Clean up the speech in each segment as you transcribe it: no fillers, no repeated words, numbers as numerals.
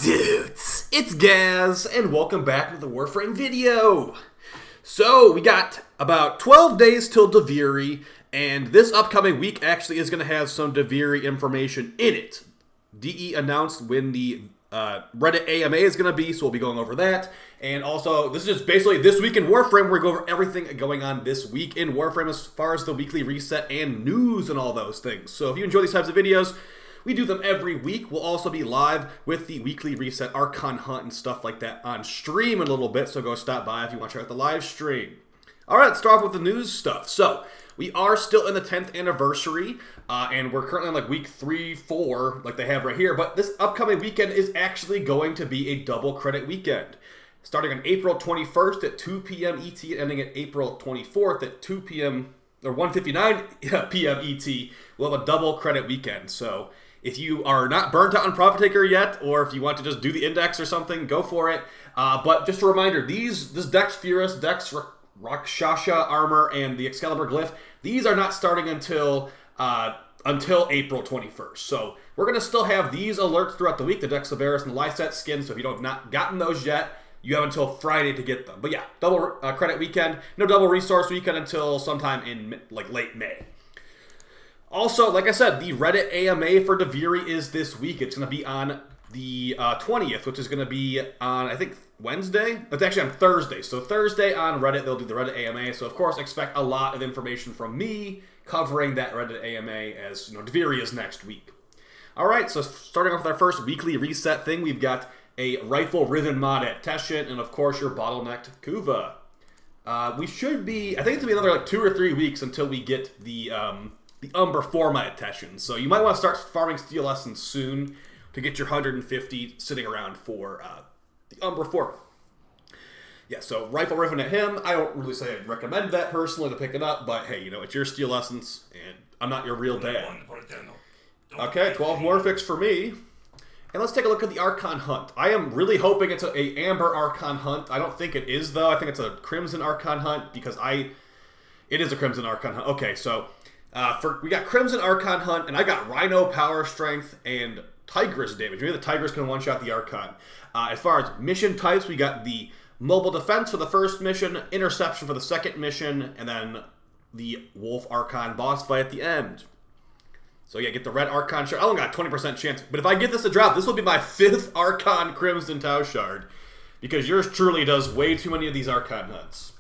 dudes? It's Gaz, and welcome back to the Warframe video. So, we got about 12 days till duviri, and this upcoming week actually is going to have some duviri information in it. DE announced when the Reddit AMA is going to be, so we'll be going over that. And also, this is just basically This Week in Warframe, where we go over everything going on this week in Warframe as far as the weekly reset and news and all those things. So if you enjoy these types of videos, we do them every week. We'll also be live with the weekly reset Archon Hunt and stuff like that on stream in a little bit, so go stop by if you want to check out the live stream. Alright, let's start off with the news stuff. So, we are still in the 10th anniversary, and we're currently on like week 3, 4, like they have right here, but this upcoming weekend is actually going to be a double credit weekend. Starting on April 21st at 2 p.m. ET and ending at April 24th at 2 p.m. or 1:59 p.m. ET, we'll have a double credit weekend. So, if you are not burnt out on Profit Taker yet, or if you want to just do the index or something, go for it. But just a reminder, this Dex Furus, Dex Rakshasha armor, and the Excalibur glyph, these are not starting until April 21st. So we're going to still have these alerts throughout the week, the Dex Severus and the Lyset skins, so if you have not gotten those yet, you have until Friday to get them. But yeah, double credit weekend, no double resource weekend until sometime in late May. Also, like I said, the Reddit AMA for duviri is this week. It's going to be on the 20th, which is going to be on, I think, Wednesday? It's actually on Thursday. So Thursday on Reddit, they'll do the Reddit AMA. So, of course, expect a lot of information from me covering that Reddit AMA as, duviri is next week. All right, so starting off with our first weekly reset thing, we've got a Rifle Riven mod at Teshin, and, of course, your bottlenecked Kuva. We should be, I think it's going to be another 2 or 3 weeks until we get the Umber Forma at Teshin. So you might want to start farming Steel Essence soon to get your 150 sitting around for the Umber Forma. Yeah, so Rifle Riven at him. I don't really say I'd recommend that personally to pick it up, but hey, it's your Steel Essence, and I'm not your real dad. Okay, 12 Morphics for me. And let's take a look at the Archon Hunt. I am really hoping it's a Amber Archon Hunt. I don't think it is, though. I think it's a Crimson Archon Hunt, because it is a Crimson Archon Hunt. Okay, so we got Crimson Archon Hunt, and I got Rhino Power Strength and Tigress damage. Maybe the Tigress can one-shot the Archon. As far as mission types, we got the Mobile Defense for the first mission, Interception for the second mission, and then the Wolf Archon boss fight at the end. So yeah, get the red Archon Shard. I only got a 20% chance, but if I get this to drop, this will be my 5th Archon Crimson Tau Shard, because yours truly does way too many of these Archon Hunts.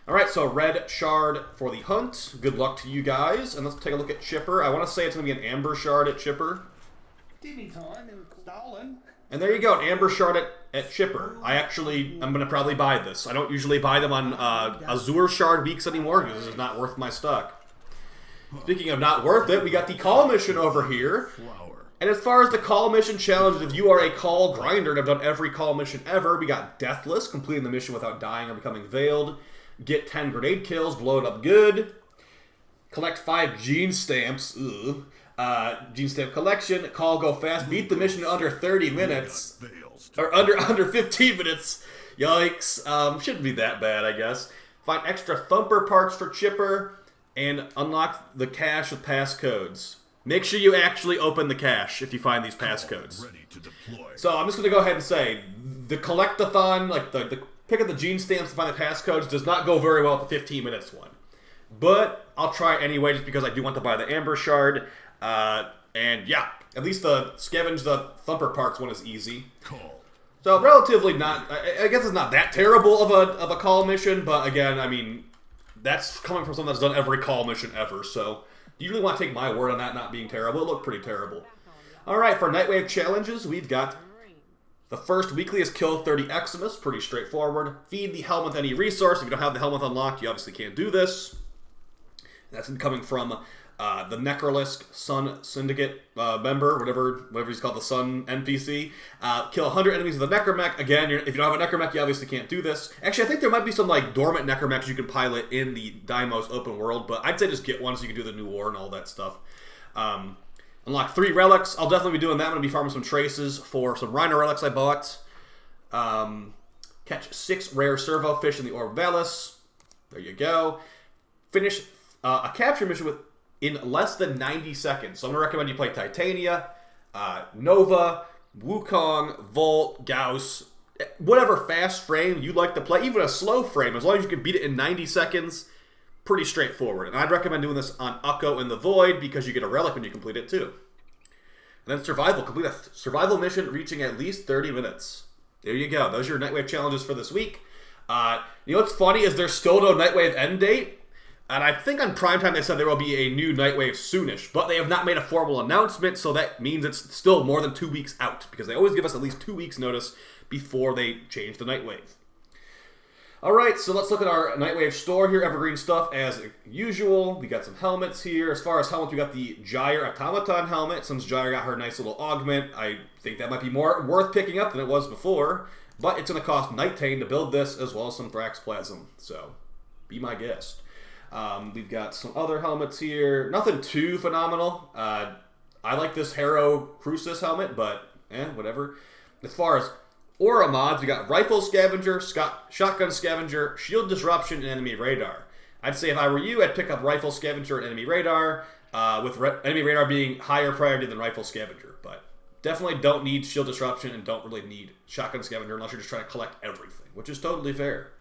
Alright, so red shard for the hunt. Good luck to you guys. And let's take a look at Chipper. I want to say it's going to be an amber shard at Chipper. And there you go, an amber shard at Chipper. I'm going to probably buy this. I don't usually buy them on Azure shard weeks anymore because this is not worth my stock. Speaking of not worth it, we got the call mission over here. And as far as the call mission challenges, if you are a call grinder and have done every call mission ever, we got Deathless, completing the mission without dying or becoming veiled. Get 10 grenade kills, blow it up good. Collect 5 gene stamps. Gene stamp collection. Call go fast. Beat the mission in under 30 minutes. Or under 15 minutes. Yikes. Shouldn't be that bad, I guess. Find extra thumper parts for Chipper. And unlock the cache with passcodes. Make sure you actually open the cache if you find these passcodes. So I'm just going to go ahead and say, the collectathon, like the pick up the gene stamps to find the passcodes, does not go very well with the 15 minutes one. But I'll try it anyway just because I do want to buy the Amber Shard. And yeah, at least the scavenge the thumper parts one is easy. So relatively not, I guess it's not that terrible of a call mission, but again, I mean, that's coming from someone that's done every call mission ever, so do you really want to take my word on that not being terrible? It looked pretty terrible. Alright, for Nightwave Challenges, we've got the first weekly is kill 30 Eximus, pretty straightforward. Feed the Helmet any resource. If you don't have the Helmet unlocked, you obviously can't do this. That's coming from the Necrolisk Sun Syndicate member, whatever he's called, the Sun NPC. Kill 100 enemies with a Necromech. Again, if you don't have a Necromech, you obviously can't do this. Actually, I think there might be some dormant Necromechs you can pilot in the Deimos open world, but I'd say just get one so you can do the new war and all that stuff. Unlock 3 relics. I'll definitely be doing that. I'm going to be farming some traces for some Rhino relics I bought. Catch 6 rare servo fish in the Orb Valis. There you go. Finish a capture mission in less than 90 seconds. So I'm going to recommend you play Titania, Nova, Wukong, Volt, Gauss, whatever fast frame you like to play, even a slow frame, as long as you can beat it in 90 seconds, pretty straightforward. And I'd recommend doing this on Ukko in the Void because you get a relic when you complete it too. And then survival. Complete a survival mission reaching at least 30 minutes. There you go. Those are your Nightwave challenges for this week. You know what's funny is there's still no Nightwave end date. And I think on Primetime they said there will be a new Nightwave soonish. But they have not made a formal announcement, so that means it's still more than 2 weeks out. Because they always give us at least 2 weeks notice before they change the Nightwave. Alright, so let's look at our Nightwave store here. Evergreen stuff as usual. We got some helmets here. As far as helmets, we got the Gyre Automaton helmet. Since Gyre got her nice little augment, I think that might be more worth picking up than it was before. But it's going to cost Nightane to build this, as well as some Thraxplasm. So, be my guest. We've got some other helmets here. Nothing too phenomenal. I like this Harrow Crucis helmet, but whatever. As far as Aura mods, we got Rifle Scavenger, Shotgun Scavenger, Shield Disruption, and Enemy Radar. I'd say if I were you, I'd pick up Rifle Scavenger and Enemy Radar, with Enemy Radar being higher priority than Rifle Scavenger. But definitely don't need Shield Disruption and don't really need Shotgun Scavenger unless you're just trying to collect everything, which is totally fair.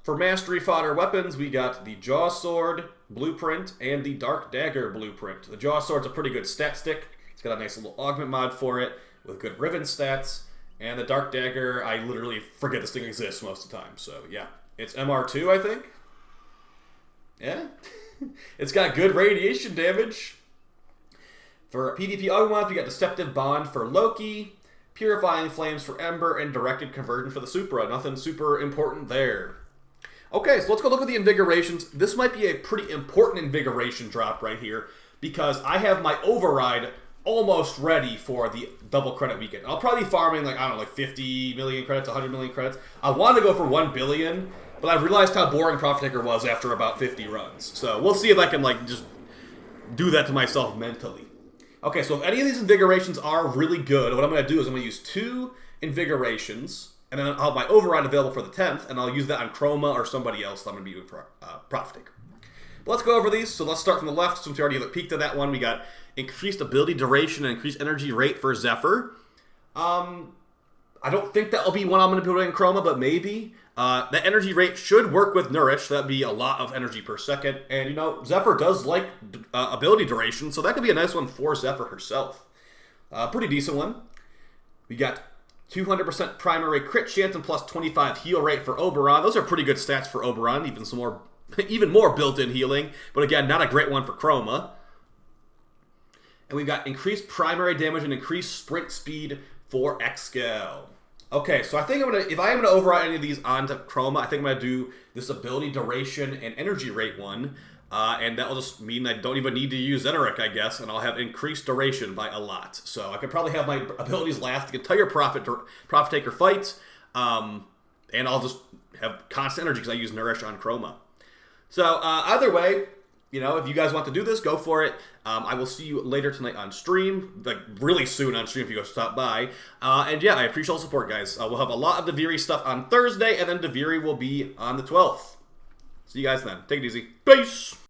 For Mastery Fodder weapons, we got the Jaw Sword Blueprint and the Dark Dagger Blueprint. The Jaw Sword's a pretty good stat stick. It's got a nice little augment mod for it with good Riven stats. And the Dark Dagger, I literally forget this thing exists most of the time. So, yeah. It's MR2, I think. Yeah. It's got good radiation damage. For PvP augment, we got Deceptive Bond for Loki, Purifying Flames for Ember, and Directed Conversion for the Supra. Nothing super important there. Okay, so let's go look at the Invigorations. This might be a pretty important Invigoration drop right here, because I have my Override almost ready for the double credit weekend. I'll probably be farming like, I don't know, like 50 million credits, 100 million credits. I want to go for 1 billion, but I've realized how boring Profit Taker was after about 50 runs. So we'll see if I can like just do that to myself mentally. Okay, so if any of these Invigorations are really good, what I'm going to do is I'm going to use 2 Invigorations, and then I'll have my Override available for the 10th, and I'll use that on Chroma or somebody else that I'm going to be doing for Profit Taker. But let's go over these. So let's start from the left. Since we already peeked at that one, we got increased ability duration and increased energy rate for Zephyr. I don't think that'll be one I'm going to be doing in Chroma, but maybe. The energy rate should work with Nourish. That'd be a lot of energy per second. And, you know, Zephyr does like ability duration, so that could be a nice one for Zephyr herself. Pretty decent one. We got 200% primary crit chance and plus 25 heal rate for Oberon. Those are pretty good stats for Oberon, even more built-in healing. But again, not a great one for Chroma. And we've got increased primary damage and increased sprint speed for Excel. Okay, so I think if I am gonna override any of these onto Chroma, I think I'm gonna do this ability duration and energy rate one, and that will just mean I don't even need to use Zenerek, I guess, and I'll have increased duration by a lot. So I could probably have my abilities last the entire Profit Taker fight, and I'll just have constant energy because I use Nourish on Chroma. So either way, you know, if you guys want to do this, go for it. I will see you later tonight on stream, like really soon on stream if you go stop by. And yeah, I appreciate all the support, guys. We'll have a lot of duviri stuff on Thursday, and then duviri will be on the 12th. See you guys then. Take it easy. Peace!